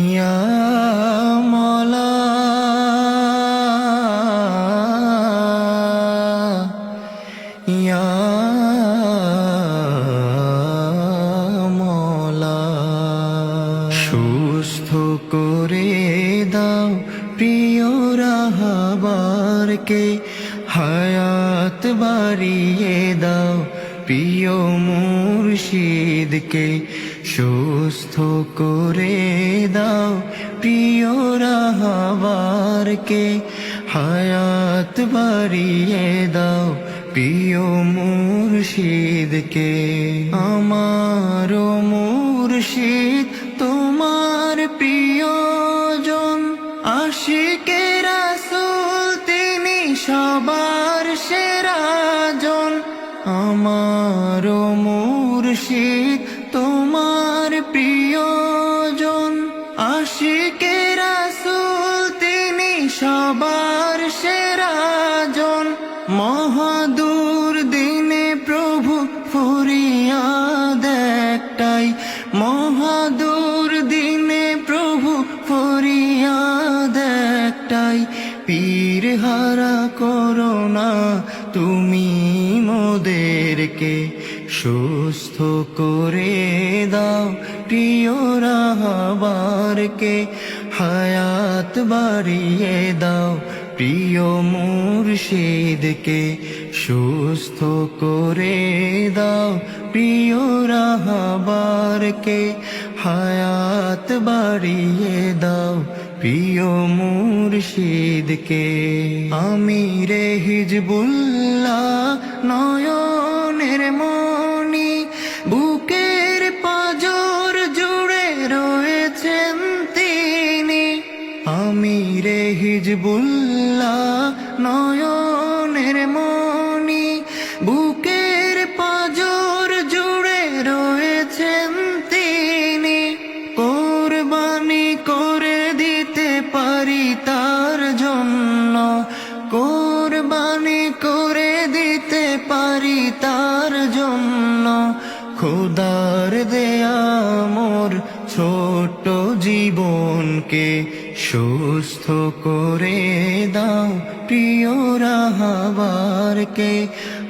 ইয়া মওলা ইয়া মওলা সুস্থ করে দাও প্রিয় রাহবারকে হায়াত বাড়িয়ে দাও প্রিয় মুর্শিদকে সুস্থ করে দাও প্রিয় রাহবারকে হায়াত বাড়িয়ে দাও প্রিয় মুর্শিদকে আমার মুর্শিদ তোমার প্রিয়জন আশিকে রাসূল তিনি সবার সেরাজন আমার মুর্শিদ তোমার প্রিয়জন আশিকে রাসূল তিনি সবার সেরাজন মহাদূর দিনে প্রভু ফরিয়াদ একটাই মহাদূর দিনে প্রভু ফরিয়াদ একটাই পীর হারা করোনা তুমি মোদেরকে সুস্থ করে দাও প্রিয় রাহবারকে হায়াত বাড়িয়ে দাও প্রিয় মুর্শিদকে সুস্থ করে দাও প্রিয় রাহবারকে হায়াত বাড়িয়ে দাও প্রিয় মুর্শিদকে আমিরে হিজবুল্লাহ নয়নের মনি বুকের পাঁজর জুড়ে রয়েছেন তিনি আমিরে হিজবুল্লাহ নয়নের মনি বুকের পাঁজর জুড়ে রয়েছেন তিনি কোরবানি করে দিতে পারি তার জন্য কোরবানি করে দিতে পারি তার জন্য খোদার দেয়া মোর ছোট জীবনকে সুস্থ করে দাও প্রিয় রাহবারকে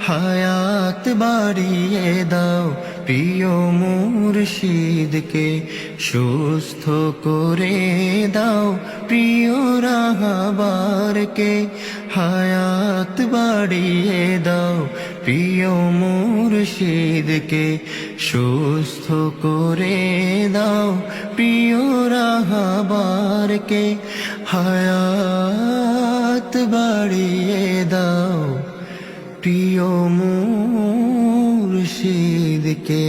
হায়াত বাড়িয়ে দাও প্রিয় মুর্শিদকে সুস্থ করে দাও প্রিয় রাহবারকে হায়াত বাড়িয়ে দাও প্রিয় মুর্শিদকে সুস্থ করে দাও প্রিয় রাহবারকে হায়াত বাড়িয়ে দাও প্রিয় মুর্শিদকে